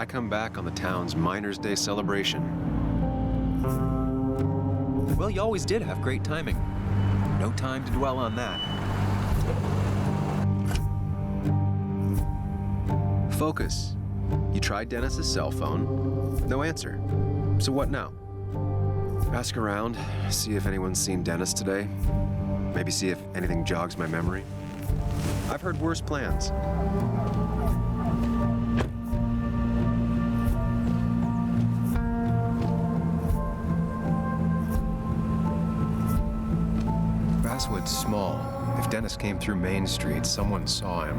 I come back on the town's Miners' Day celebration. Well, you always did have great timing. No time to dwell on that. Focus. You tried Dennis's cell phone. No answer. So what now? Ask around, see if anyone's seen Dennis today. Maybe see if anything jogs my memory. I've heard worse plans. Basswood's small. If Dennis came through Main Street, someone saw him.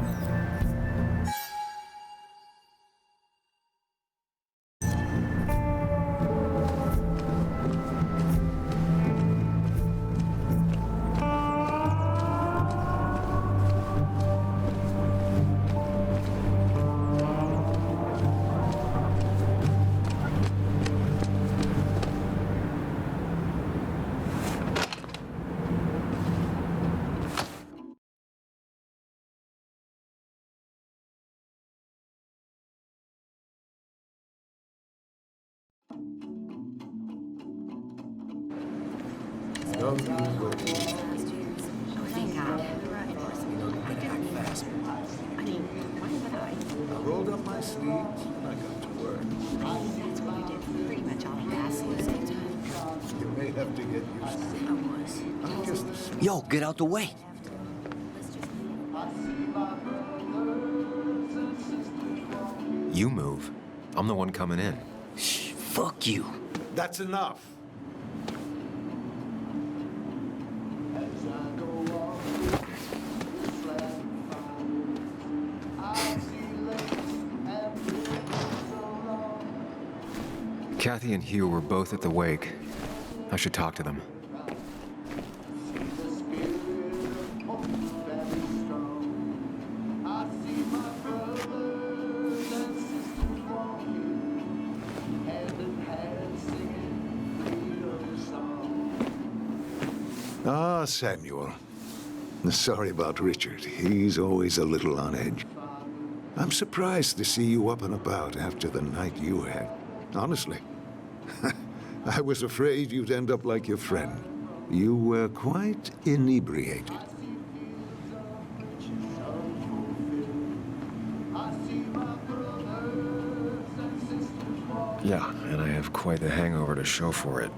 Thank God. I mean, why would I? I rolled up my sleeves and I got to work. That's what I did pretty much all of that at the same time. You may have to get used to it. I was. I'm just a sweet. Yo, get out the way. You move. I'm the one coming in. Shh, fuck you. That's enough. Kathy and Hugh were both at the wake. I should talk to them. Ah, Samuel. Sorry about Richard. He's always a little on edge. I'm surprised to see you up and about after the night you had. Honestly. I was afraid you'd end up like your friend. You were quite inebriated. Yeah, and I have quite the hangover to show for it.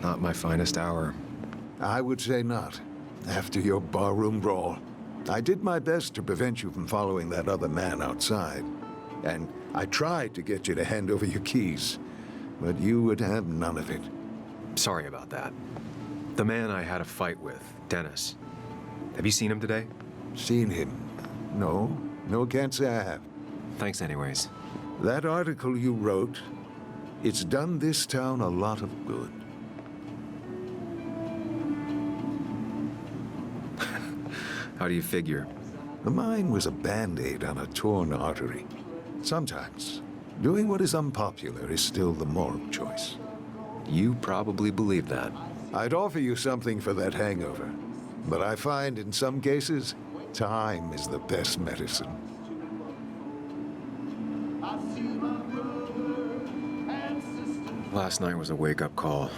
Not my finest hour. I would say not. After your barroom brawl. I did my best to prevent you from following that other man outside. And I tried to get you to hand over your keys. But you would have none of it. Sorry about that. The man I had a fight with, Dennis. Have you seen him today? Seen him? No. No, can't say I have. Thanks anyways. That article you wrote, it's done this town a lot of good. How do you figure? Mine was a Band-Aid on a torn artery. Sometimes, doing what is unpopular is still the moral choice. You probably believe that. I'd offer you something for that hangover, but I find in some cases, time is the best medicine. Last night was a wake-up call.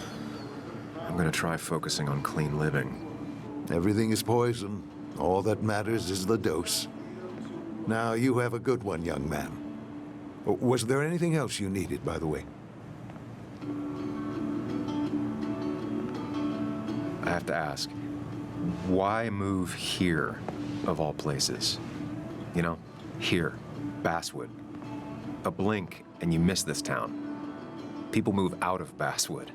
I'm gonna try focusing on clean living. Everything is poison. All that matters is the dose. Now, you have a good one, young man. Was there anything else you needed, by the way? I have to ask, why move here, of all places? You know, here, Basswood. A blink and you miss this town. People move out of Basswood,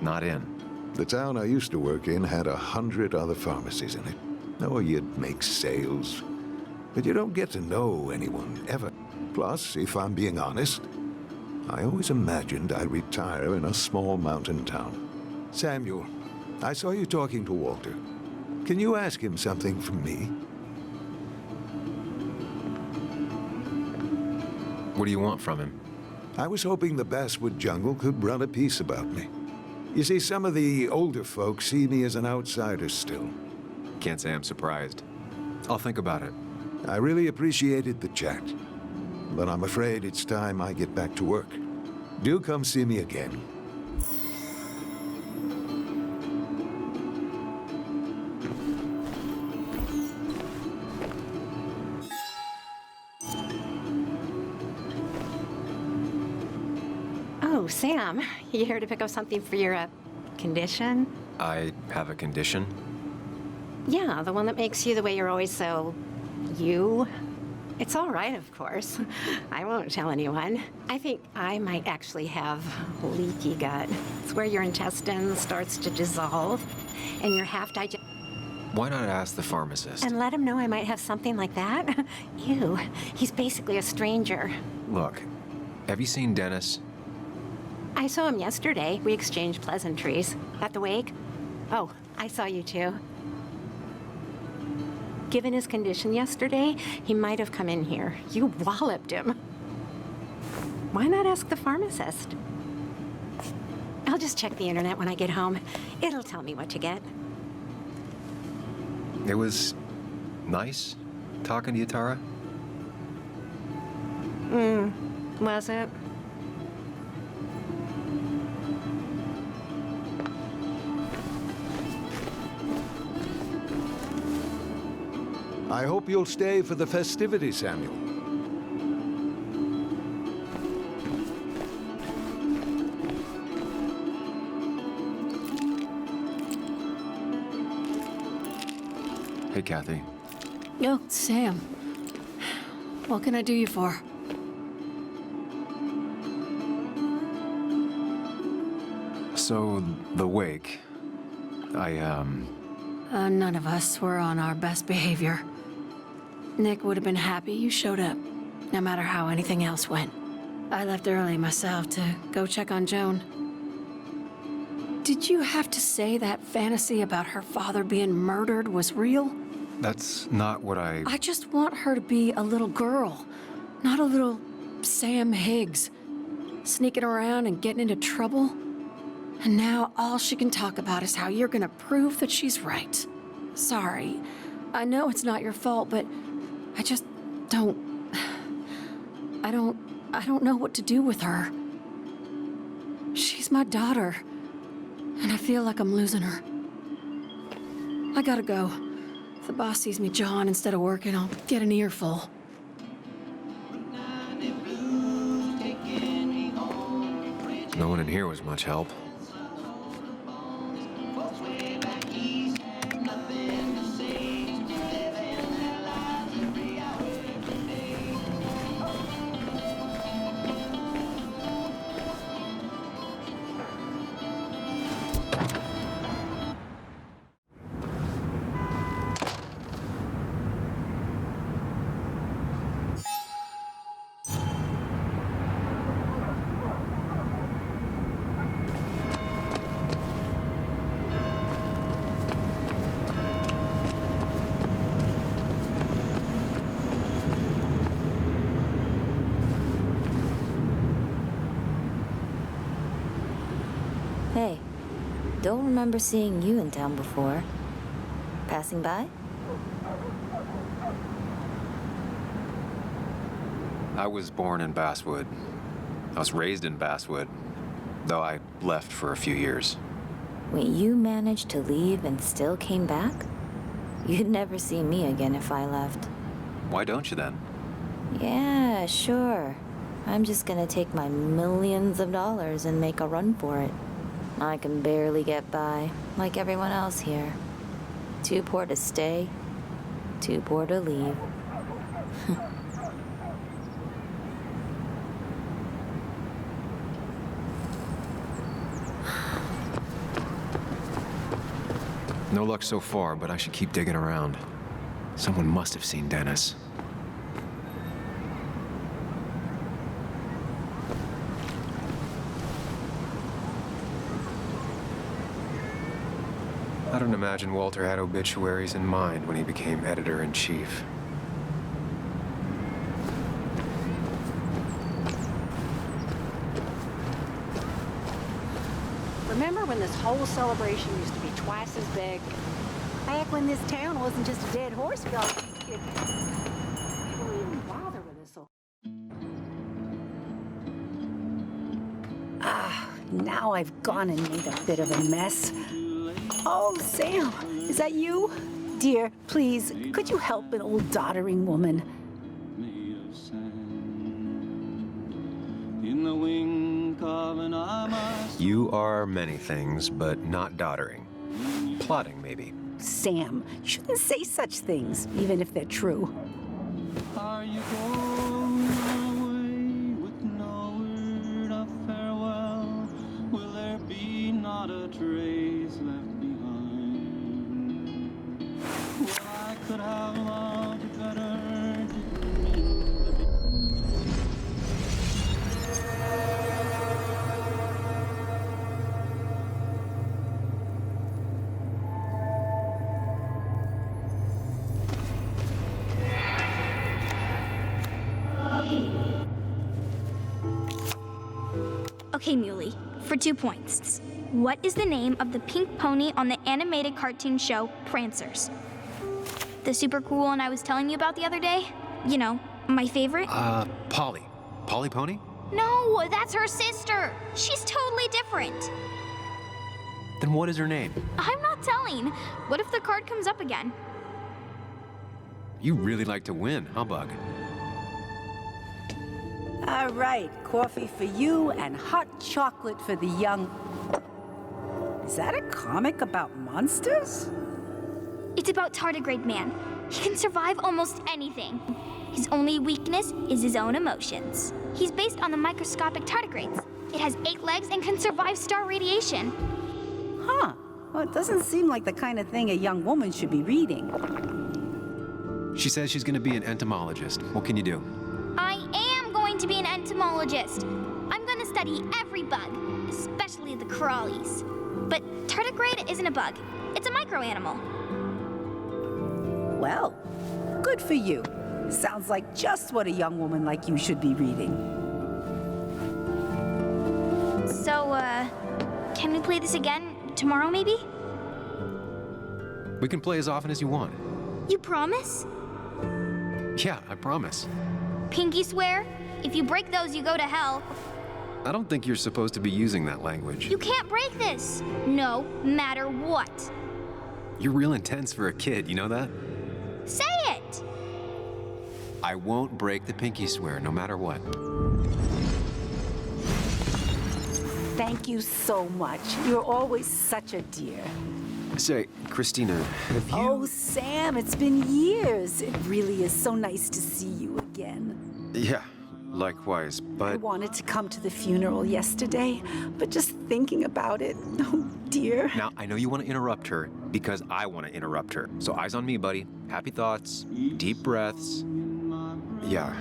not in. The town I used to work in had 100 other pharmacies in it. Oh, you'd make sales. But you don't get to know anyone, ever. Plus, if I'm being honest, I always imagined I'd retire in a small mountain town. Samuel, I saw you talking to Walter. Can you ask him something from me? What do you want from him? I was hoping the Basswood jungle could run a piece about me. You see, some of the older folks see me as an outsider still. Can't say I'm surprised. I'll think about it. I really appreciated the chat. but I'm afraid it's time I get back to work. Do come see me again. Oh, Sam, you here to pick up something for your, condition? I have a condition. Yeah, the one that makes you the way you're always so... you? It's all right, of course. I won't tell anyone. I think I might actually have leaky gut. It's where your intestine starts to dissolve, and your half-digest... Why not ask the pharmacist? And let him know I might have something like that? Ew, he's basically a stranger. Look, have you seen Dennis? I saw him yesterday. We exchanged pleasantries. At the wake? Oh, I saw you too. Given his condition yesterday, he might have come in here. You walloped him. Why not ask the pharmacist? I'll just check the internet when I get home. It'll tell me what to get. It was nice talking to you, Tara. Was it? I hope you'll stay for the festivities, Samuel. Hey, Kathy. Oh, Sam. What can I do you for? So, the wake. None of us were on our best behavior. Nick would have been happy you showed up, no matter how anything else went. I left early myself to go check on Joan. Did you have to say that fantasy about her father being murdered was real? That's not what I just want her to be a little girl, not a little Sam Higgs, sneaking around and getting into trouble. And now all she can talk about is how you're gonna prove that she's right. Sorry, I know it's not your fault, but I just don't... I don't know what to do with her. She's my daughter, and I feel like I'm losing her. I gotta go. If the boss sees me jawing instead of working, I'll get an earful. No one in here was much help. Hey, don't remember seeing you in town before. Passing by? I was born in Basswood. I was raised in Basswood, though I left for a few years. Wait, you managed to leave and still came back? You'd never see me again if I left. Why don't you then? Yeah, sure. I'm just gonna take my millions of dollars and make a run for it. I can barely get by, like everyone else here. Too poor to stay, too poor to leave. No luck so far, but I should keep digging around. Someone must have seen Dennis. I don't imagine Walter had obituaries in mind when he became editor-in-chief. Remember when this whole celebration used to be twice as big? Back when this town wasn't just a dead horse field. Why don't we even bother with this? now I've gone and made a bit of a mess. Oh, Sam, is that you? Dear, please, could you help an old doddering woman? You are many things, but not doddering. Plotting, maybe. Sam, you shouldn't say such things, even if they're true. Are you going away with no word of farewell? Will there be not a trace left behind? Well, I could have loved you better. Didn't mean to be. Okay, Muley, for 2 points. What is the name of the pink pony on the animated cartoon show Prancers? The super cool one I was telling you about the other day? You know, my favorite? Polly. Polly Pony? No, that's her sister. She's totally different. Then what is her name? I'm not telling. What if the card comes up again? You really like to win, huh, Bug? All right, coffee for you and hot chocolate for the young... Is that a comic about monsters? It's about Tardigrade Man. He can survive almost anything. His only weakness is his own emotions. He's based on the microscopic tardigrades. It has 8 legs and can survive star radiation. Huh. Well, it doesn't seem like the kind of thing a young woman should be reading. She says she's going to be an entomologist. What can you do? I am going to be an entomologist. I'm going to study every bug, especially the crawlies. But tardigrade isn't a bug. It's a microanimal. Well, good for you. Sounds like just what a young woman like you should be reading. So, can we play this again tomorrow, maybe? We can play as often as you want. You promise? Yeah, I promise. Pinky swear? If you break those, you go to hell. I don't think you're supposed to be using that language. You can't break this. No matter what. You're real intense for a kid, you know that? Say it! I won't break the pinky swear, no matter what. Thank you so much. You're always such a dear. Say, Christina, have you... Oh, Sam, it's been years. It really is so nice to see you again. Yeah, likewise, I but... wanted to come to the funeral yesterday, but just thinking about it, oh dear. Now, I know you want to interrupt her because I want to interrupt her. So eyes on me, buddy. Happy thoughts, deep breaths. Yeah,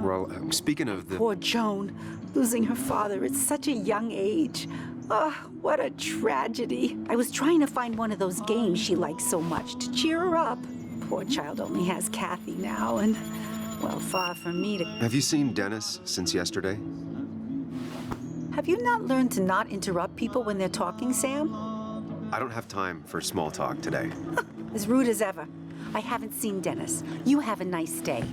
well, speaking of the... Poor Joan, losing her father at such a young age. Oh, what a tragedy. I was trying to find one of those games she likes so much to cheer her up. Poor child only has Kathy now, and, well, far from me to... Have you seen Dennis since yesterday? Have you not learned to not interrupt people when they're talking, Sam? I don't have time for small talk today. As rude as ever. I haven't seen Dennis. You have a nice day.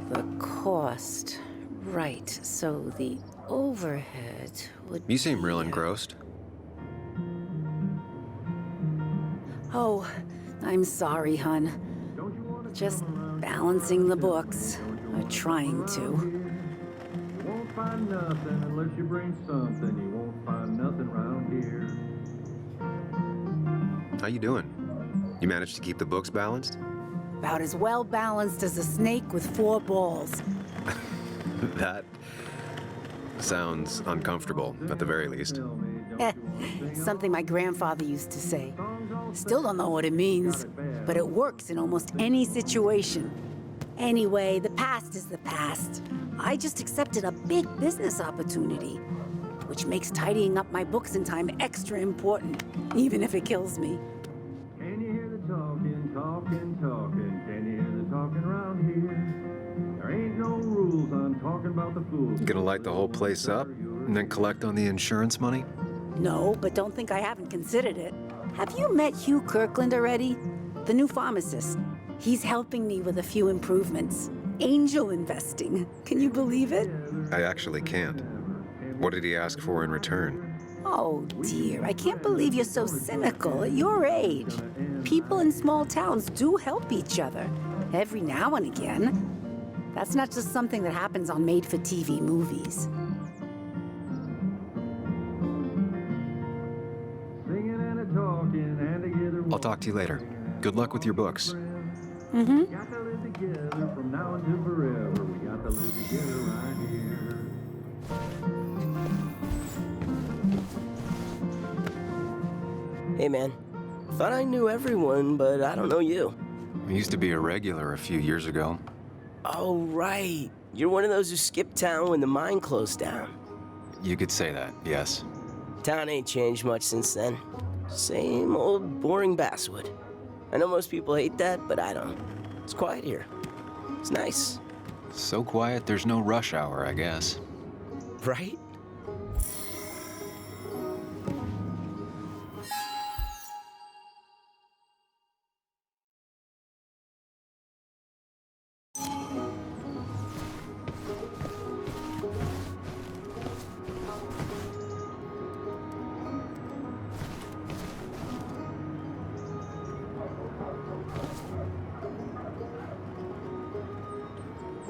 The cost. Right, so the overhead would... You seem real engrossed. Oh, I'm sorry, hun. Just balancing the books. Or trying to. You won't find nothing unless you bring something. You won't find nothing around here. How you doing? You managed to keep the books balanced? About as well balanced as a snake with 4 balls. That sounds uncomfortable, at the very least. Something my grandfather used to say. Still don't know what it means, but it works in almost any situation. Anyway, the past is the past. I just accepted a big business opportunity. which makes tidying up my books in time extra important, even if it kills me. Can you hear the talking, talking, talking? Can you hear the talking around here? There ain't no rules on talking about the fools. Gonna light the whole place up and then collect on the insurance money? No, but don't think I haven't considered it. Have you met Hugh Kirkland already? The new pharmacist. He's helping me with a few improvements. Angel investing. Can you believe it? I actually can't. What did he ask for in return? Oh dear, I can't believe you're so cynical at your age. People in small towns do help each other, every now and again. That's not just something that happens on made-for-TV movies. Singing and a-talking and together. I'll talk to you later. Good luck with your books. Mm-hmm. Got to live together from now until forever. We got to live together right here. Hey, man. Thought I knew everyone, but I don't know you. I used to be a regular a few years ago. Oh, right. You're one of those who skipped town when the mine closed down. You could say that, yes. Town ain't changed much since then. Same old boring basswood. I know most people hate that, but I don't. It's quiet here. It's nice. So quiet, there's no rush hour, I guess. Right?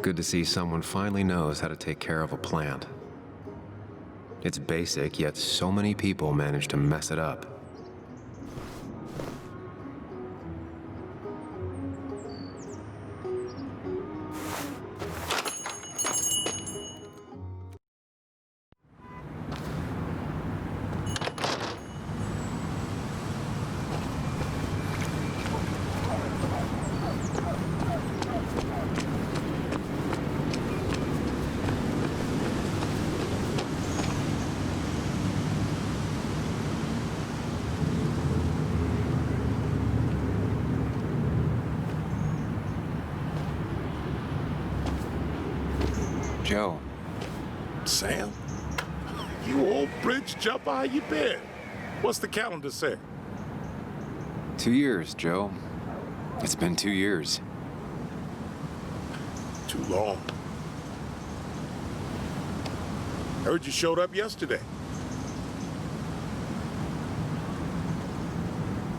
Good to see someone finally knows how to take care of a plant. It's basic, yet so many people manage to mess it up. Joe. Sam? You old bridge jumper, how you been? What's the calendar say? 2 years, Joe. It's been 2 years. Too long. Heard you showed up yesterday.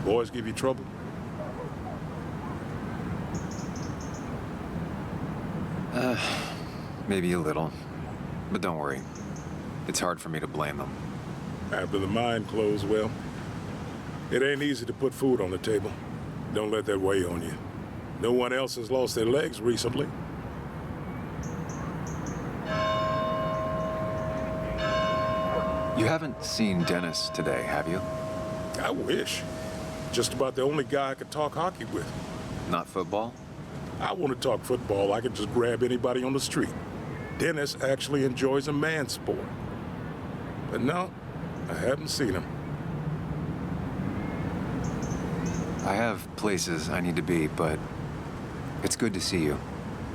Boys give you trouble? Maybe a little. But don't worry. It's hard for me to blame them. After the mine closed, well, it ain't easy to put food on the table. Don't let that weigh on you. No one else has lost their legs recently. You haven't seen Dennis today, have you? I wish. Just about the only guy I could talk hockey with. Not football? I want to talk football. I can just grab anybody on the street. Dennis actually enjoys a man's sport. But no, I haven't seen him. I have places I need to be, but it's good to see you.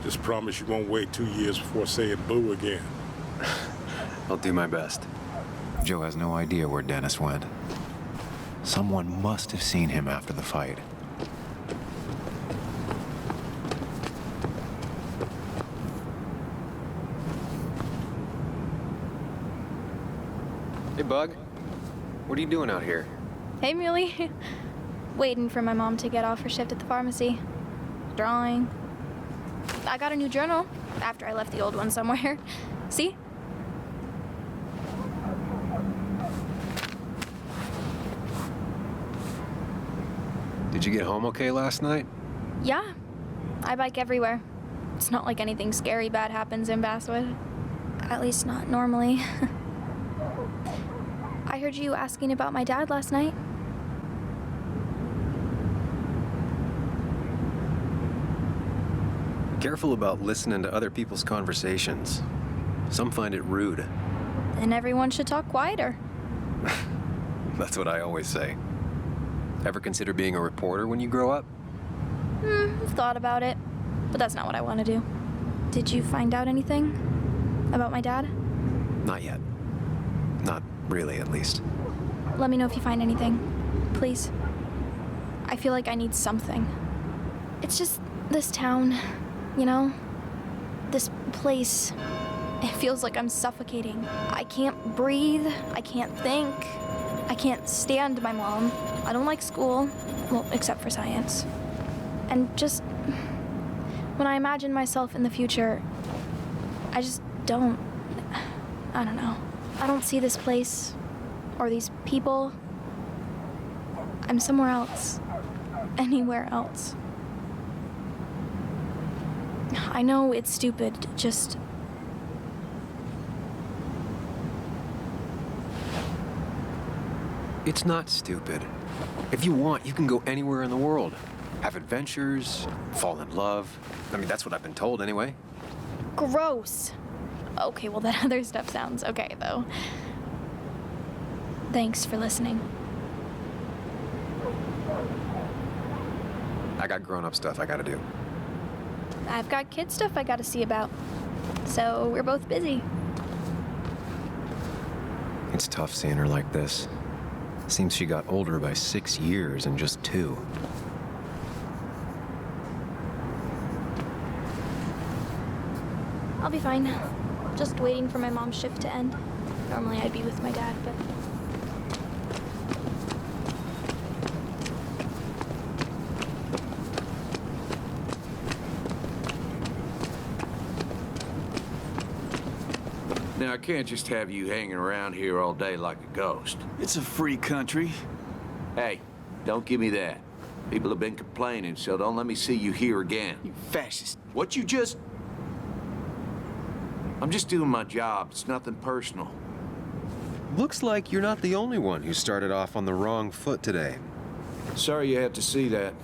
Just promise you won't wait 2 years before saying boo again. I'll do my best. Joe has no idea where Dennis went. Someone must have seen him after the fight. Hey, Bug. What are you doing out here? Hey, Muley. Waiting for my mom to get off her shift at the pharmacy. Drawing. I got a new journal after I left the old one somewhere. See? Did you get home okay last night? Yeah. I bike everywhere. It's not like anything scary bad happens in Basswood. At least not normally. I heard you asking about my dad last night. Careful about listening to other people's conversations. Some find it rude. then everyone should talk quieter. That's what I always say. Ever consider being a reporter when you grow up? I've thought about it, but that's not what I want to do. Did you find out anything about my dad? Not yet. Not really, at least. Let me know if you find anything, please. I feel like I need something. It's just this town, you know? This place. It feels like I'm suffocating. I can't breathe. I can't think. I can't stand my mom. I don't like school. Well, except for science. And just when I imagine myself in the future, I just don't. I don't know. I don't see this place or these people. I'm somewhere else. Anywhere else. I know it's stupid, just. It's not stupid. If you want, you can go anywhere in the world. Have adventures, fall in love. I mean, that's what I've been told anyway. Gross. Okay, well, that other stuff sounds okay, though. Thanks for listening. I got grown-up stuff I gotta do. I've got kid stuff I gotta see about. So we're both busy. It's tough seeing her like this. Seems she got older by 6 years in just 2. I'll be fine. Just waiting for my mom's shift to end. Normally I'd be with my dad, but... Now, I can't just have you hanging around here all day like a ghost. It's a free country. Hey, don't give me that. People have been complaining, so don't let me see you here again. You fascist. What you just... I'm just doing my job. It's nothing personal. Looks like you're not the only one who started off on the wrong foot today. Sorry you had to see that.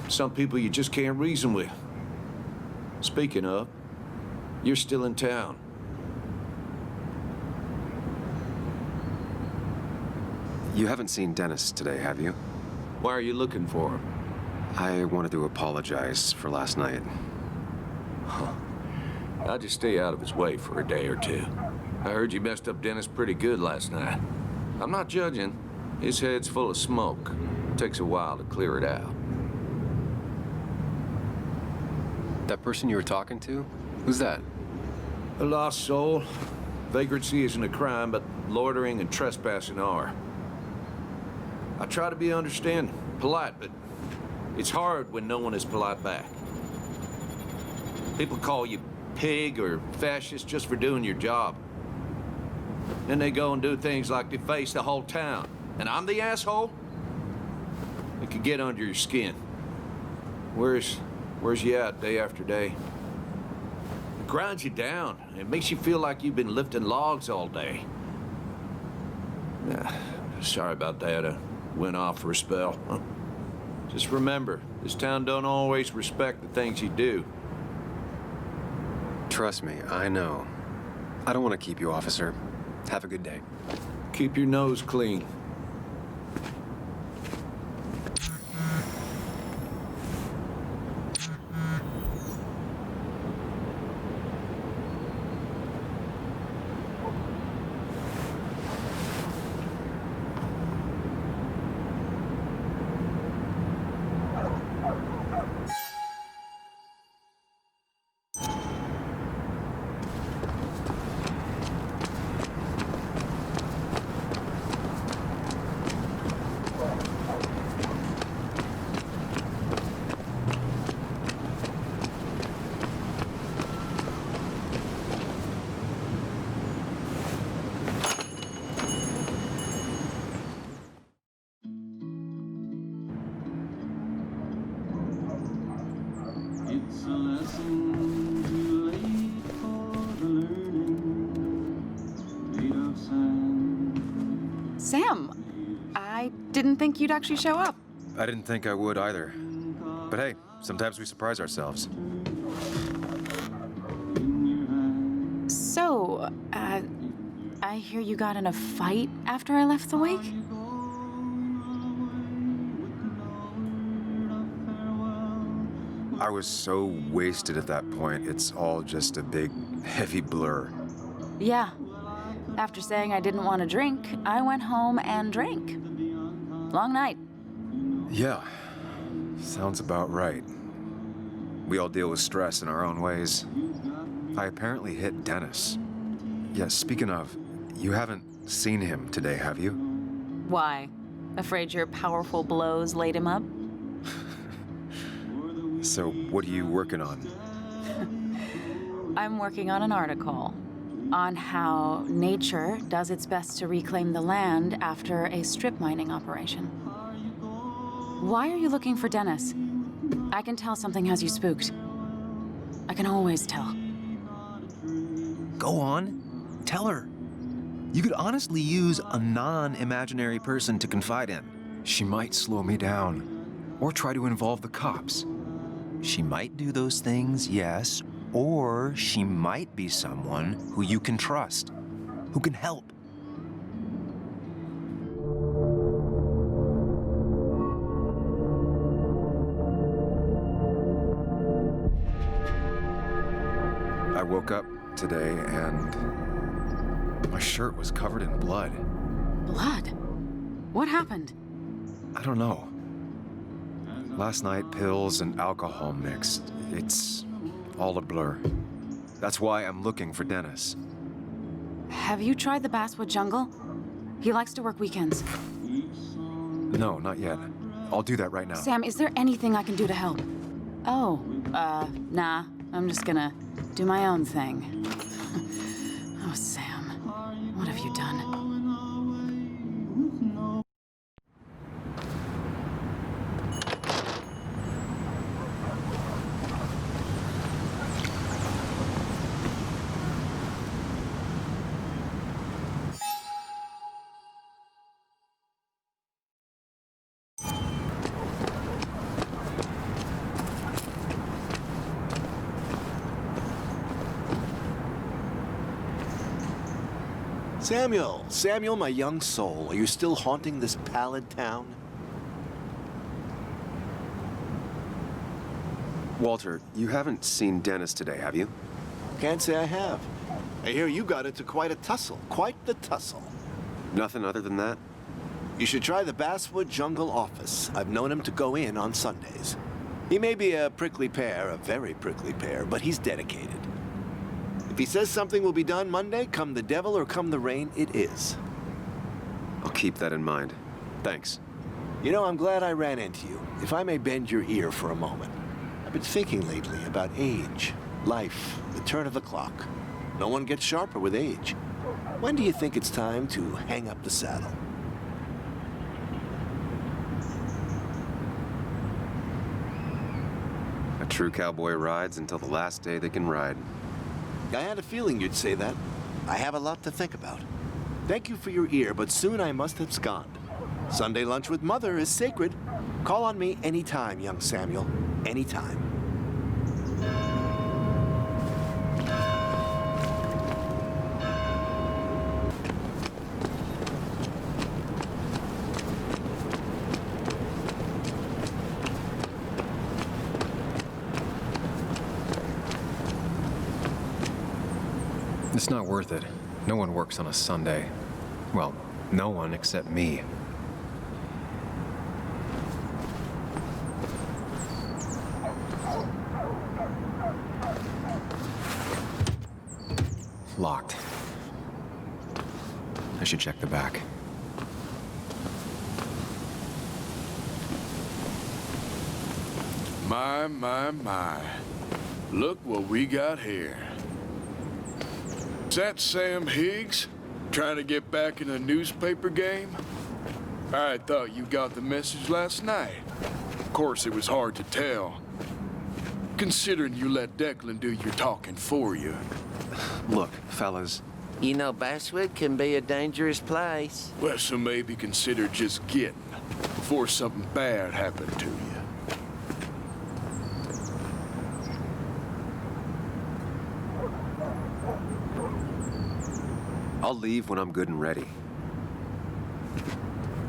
Some people you just can't reason with. Speaking of, you're still in town. You haven't seen Dennis today, have you? Why are you looking for him? I wanted to apologize for last night. I'll just stay out of his way for a day or two. I heard you messed up Dennis pretty good last night. I'm not judging. His head's full of smoke. It takes a while to clear it out. That person you were talking to? Who's that? A lost soul. Vagrancy isn't a crime, but loitering and trespassing are. I try to be understanding, polite, but it's hard when no one is polite back. People call you pig or fascist just for doing your job. Then they go and do things like deface the whole town. And I'm the asshole? It could get under your skin. Where's you at day after day? It grinds you down. It makes you feel like you've been lifting logs all day. Sorry about that. I went off for a spell. Just remember, this town don't always respect the things you do. Trust me, I know. I don't want to keep you, officer. Have a good day. Keep your nose clean. It's a lesson too late for the learning, made of sand. Sam, I didn't think you'd actually show up. I didn't think I would either. But hey, sometimes we surprise ourselves. So, I hear you got in a fight after I left the wake? I was so wasted at that point, it's all just a big, heavy blur. Yeah. After saying I didn't want to drink, I went home and drank. Long night. Yeah, sounds about right. We all deal with stress in our own ways. I apparently hit Dennis. Yeah, speaking of, you haven't seen him today, have you? Why? Afraid your powerful blows laid him up? So, what are you working on? I'm working on an article on how nature does its best to reclaim the land after a strip mining operation. Why are you looking for Dennis? I can tell something has you spooked. I can always tell. Go on, tell her. You could honestly use a non-imaginary person to confide in. She might slow me down, or try to involve the cops. She might do those things, yes, or she might be someone who you can trust, who can help. I woke up today and my shirt was covered in blood. Blood? What happened? I don't know. Last night, pills and alcohol mixed. It's all a blur. That's why I'm looking for Dennis. Have you tried the Basswood Jungle? He likes to work weekends. No, not yet. I'll do that right now. Sam, is there anything I can do to help? Oh, nah. I'm just gonna do my own thing. Oh, Sam, what have you done? Samuel, my young soul, are you still haunting this pallid town? Walter, you haven't seen Dennis today, have you? Can't say I have. I hear you got into quite a tussle. Quite the tussle. Nothing other than that? You should try the Basswood Jungle office. I've known him to go in on Sundays. He may be a prickly pear, a very prickly pear, but he's dedicated. If he says something will be done Monday, come the devil or come the rain, it is. I'll keep that in mind. Thanks. You know, I'm glad I ran into you. If I may bend your ear for a moment. I've been thinking lately about age, life, the turn of the clock. No one gets sharper with age. When do you think it's time to hang up the saddle? A true cowboy rides until the last day they can ride. I had a feeling you'd say that. I have a lot to think about. Thank you for your ear, but soon I must abscond. Sunday lunch with Mother is sacred. Call on me anytime, young Samuel. Anytime. It's not worth it. No one works on a Sunday. Well, no one except me. Locked. I should check the back. My. Look what we got here. Is that Sam Higgs? Trying to get back in a newspaper game? I thought you got the message last night. Of course, it was hard to tell, considering you let Declan do your talking for you. Look, fellas. You know, Basswood can be a dangerous place. Well, so maybe consider just getting before something bad happened to you. I'll leave when I'm good and ready.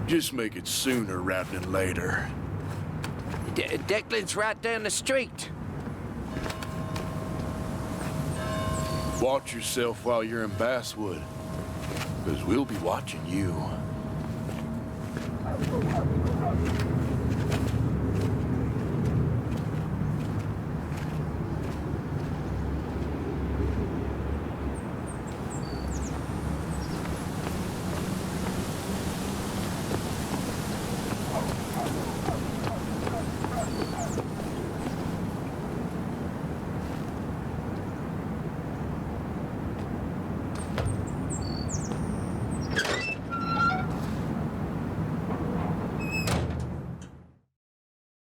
Just make it sooner rather than later. Declan's right down the street. Watch yourself while you're in Basswood, because we'll be watching you.